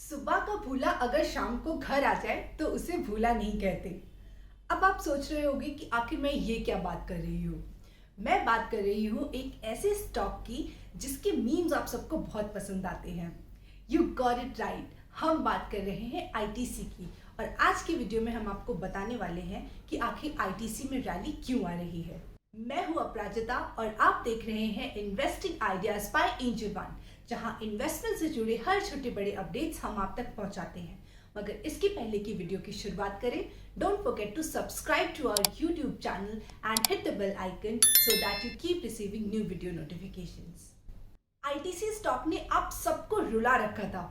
सुबह का भूला अगर शाम को घर आ जाए तो उसे भूला नहीं कहते। अब आप सोच रहे होंगे कि आखिर मैं ये क्या बात कर रही हूँ। मैं बात कर रही हूँ एक ऐसे स्टॉक की जिसके मीम्स आप सबको बहुत पसंद आते हैं। यू गॉट इट राइट, हम बात कर रहे हैं आईटीसी की। और आज की वीडियो में हम आपको बताने वाले हैं कि आखिर आईटीसी में रैली क्यों आ रही है। मैं हूँ अपराजिता और आप देख रहे हैं investing ideas by Angel one, जहां इन्वेस्टमेंट से जुड़े हर छोटे बड़े अपडेट्स हम आप तक पहुंचाते हैं। मगर इसके पहले की वीडियो की शुरुआत करें, don't forget to subscribe to our YouTube channel and hit the bell icon so that you keep receiving new video notifications. ITC stock ने आप सबको रुला रखा था।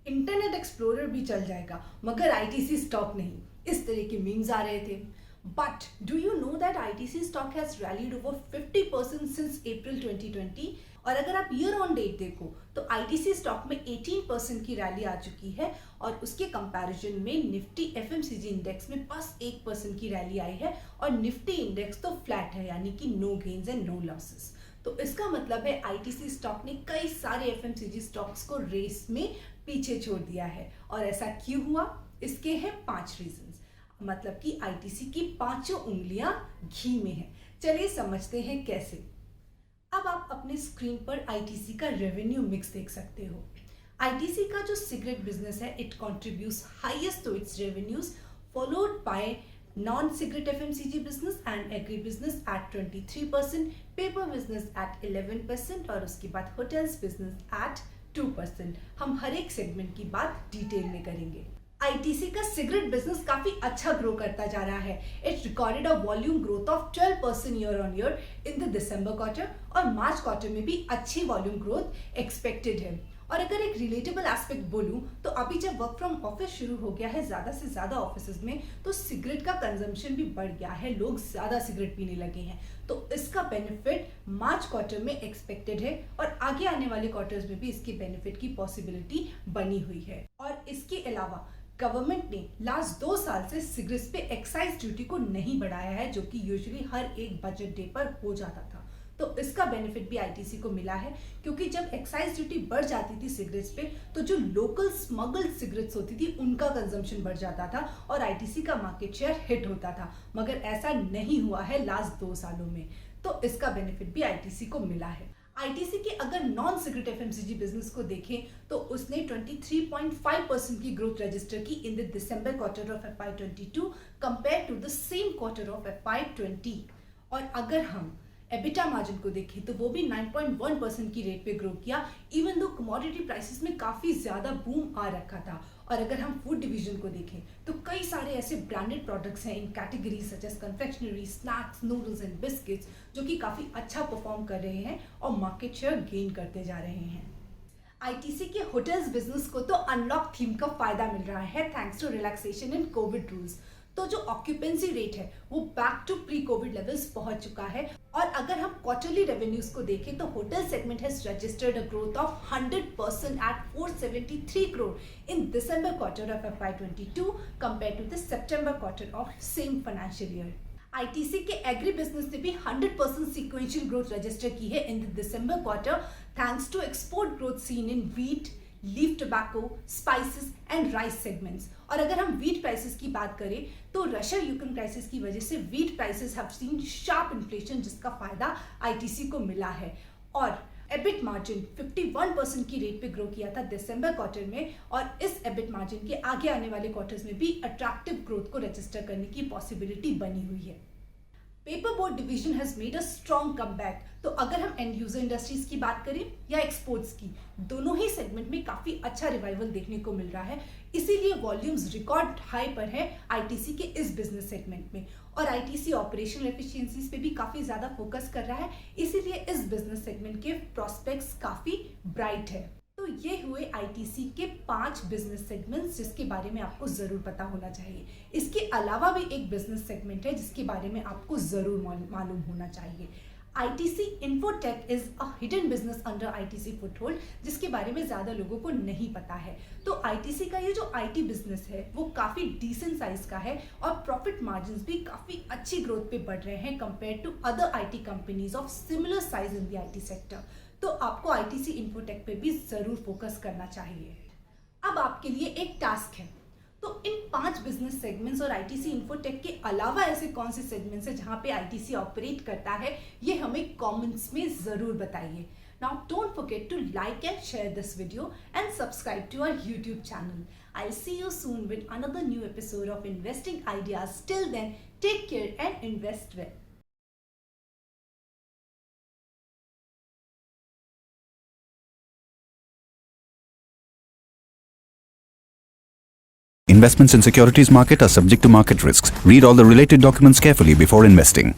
इंटरनेट एक्सप्लोरर भी चल जाएगा मगर आईटीसी स्टॉक नहीं, इस तरह के मीम्स आ रहे थे। But do you know that ITC stock has rallied over 50% since April 2020? और अगर आप ईयर ऑन डेट देखो तो ITC स्टॉक में 18% की रैली आ चुकी है और उसके कंपैरिजन में निफ्टी एफएमसीजी इंडेक्स में बस 1% की रैली आई है और निफ्टी इंडेक्स तो फ्लैट है, यानी कि no gains and no losses. तो इसका मतलब है आईटीसी स्टॉक ने कई सारे एफएमसीजी स्टॉक्स को रेस में पीछे छोड़ दिया है। और ऐसा क्यों हुआ? इसके हैं 5 रीजंस। मतलब कि आईटीसी की 5 उंगलियां घी में हैं। चलिए समझते हैं कैसे। अब आप अपने स्क्रीन पर आईटीसी का रेवेन्यू मिक्स देख सकते हो। आईटीसी का जो सिगरेट बिजनेस है, it contributes highest to its revenues, followed by non cigarette FMCG business and agri business at 23%, paper business at 11% और उसके बाद होटल्स बिजनेस एट 2%। हम हर एक सेगमेंट की बात डिटेल में करेंगे। आईटीसी का सिगरेट बिजनेस काफी अच्छा ग्रो करता जा रहा है। It recorded a volume growth of 12% year on year in the December quarter और मार्च क्वार्टर में भी अच्छी वॉल्यूम ग्रोथ एक्सपेक्टेड है। और अगर एक रिलेटेबल एस्पेक्ट बोलूं तो अभी जब वर्क फ्रॉम ऑफिस शुरू हो गया है ज्यादा से ज्यादा ऑफिसेज में, तो सिगरेट का कंजम्पशन भी बढ़ गया है, लोग ज्यादा सिगरेट पीने लगे हैं। तो इसका बेनिफिट मार्च क्वार्टर में एक्सपेक्टेड है और आगे आने वाले क्वार्टर्स में भी इसके बेनिफिट की पॉसिबिलिटी बनी हुई है। और इसके अलावा गवर्नमेंट ने लास्ट 2 साल से सिगरेट्स पे एक्साइज ड्यूटी को नहीं बढ़ाया है, जो कि यूजुअली हर एक बजट डे पर हो जाता था। तो इसका बेनिफिट भी आईटीसी को मिला है, क्योंकि जब एक्साइज ड्यूटी बढ़ जाती थी सिगरेट्स पे तो जो लोकल स्मगल्ड सिगरेट्स होती थी उनका कंजम्पशन बढ़ जाता था और आईटीसी का मार्केट शेयर हिट होता था। मगर ऐसा नहीं हुआ है लास्ट 2 सालों में, तो इसका बेनिफिट भी आईटीसी को मिला है। आईटीसी के अगर नॉन सिगरेट एफएमसीजी बिजनेस को देखें तो उसने 23.5% की ग्रोथ रजिस्टर की in the December quarter of FY22 compare to the same quarter of FY20। और अगर हम एबिटा मार्जिन को देखें तो वो भी 9.1% की रेट पे ग्रो किया, इवन दो कमोडिटी प्राइसेस में काफी ज्यादा बूम आ रखा था। और अगर हम फूड डिवीजन को देखें तो कई सारे ऐसे ब्रांडेड प्रोडक्ट्स हैं in categories such as confectionery, snacks, noodles and biscuits, जो कि काफी अच्छा परफॉर्म कर रहे हैं और मार्केट शेयर गेन करते जा रहे हैं। आईटीसी के होटल्स बिजनेस को तो अनलॉक थीम का फायदा मिल रहा है thanks to relaxation in Covid rules. तो जो ऑक्यूपेंसी रेट है वो back to pre Covid levels पहुंच चुका है। और अगर हम क्वार्टरली रेवेन्यूज को देखें तो hotel segment has registered a growth of 100% at 473 crore in December quarter of FY22 compare to the September quarter of same financial year. ITC के एग्री बिजनेस ने भी 100% सीक्वेंशियल ग्रोथ रजिस्टर की है in the December quarter thanks to export growth seen in wheat, leaf tobacco, spices and rice segments. और अगर हम wheat prices की बात करें तो रशिया यूक्रेन क्राइसिस की वजह से wheat prices have seen sharp inflation, जिसका फायदा आईटीसी को मिला है। और एबिट मार्जिन 51% की रेट पे ग्रो किया था दिसंबर क्वार्टर में और इस एबिट मार्जिन के आगे आने वाले क्वार्टर्स में भी अट्रैक्टिव ग्रोथ को रजिस्टर करने की पॉसिबिलिटी बनी हुई है। Paper board division has made a strong comeback. तो अगर हम एंड यूजर इंडस्ट्रीज की बात करें या एक्सपोर्ट्स की, दोनों ही सेगमेंट में काफी अच्छा रिवाइवल देखने को मिल रहा है। इसीलिए वॉल्यूम्स रिकॉर्ड हाई पर है आईटीसी के इस बिजनेस सेगमेंट में। और आईटीसी ऑपरेशनल एफिशिएंसीज पे भी काफी ज्यादा फोकस कर रहा है, इसीलिए इस बिजनेस सेगमेंट के प्रोस्पेक्ट्स काफी ब्राइट है। तो ये हुए आईटीसी के 5 बिजनेस सेगमेंट्स जिसके बारे में आपको जरूर पता होना चाहिए। इसके अलावा भी एक बिजनेस सेगमेंट है जिसके बारे में आपको जरूर मालूम होना चाहिए। ITC infotech is a hidden business under ITC foothold, जिसके बारे में ज्यादा लोगों को नहीं पता है। तो आईटीसी का ये जो आईटी बिजनेस है वो काफी डिसेंट साइज का है और प्रॉफिट मार्जिन्स भी काफी अच्छी ग्रोथ पे बढ़ रहे हैं compare to other IT companies of similar size in the IT sector. तो आपको आईटीसी इन्फोटेक पे भी जरूर फोकस करना चाहिए। अब आपके लिए एक टास्क है, तो इन 5 बिजनेस सेगमेंट्स और आईटीसी इन्फोटेक के अलावा ऐसे कौन से सेगमेंट्स हैं जहां पे आईटीसी ऑपरेट करता है, ये हमें कमेंट्स में ज़रूर बताइए. Now don't forget to like and share this video and subscribe to our YouTube channel. I'll see you soon with another new episode of Investing Ideas. Till then, take care and invest well. Investments in securities market are subject to market risks. Read all the related documents carefully before investing.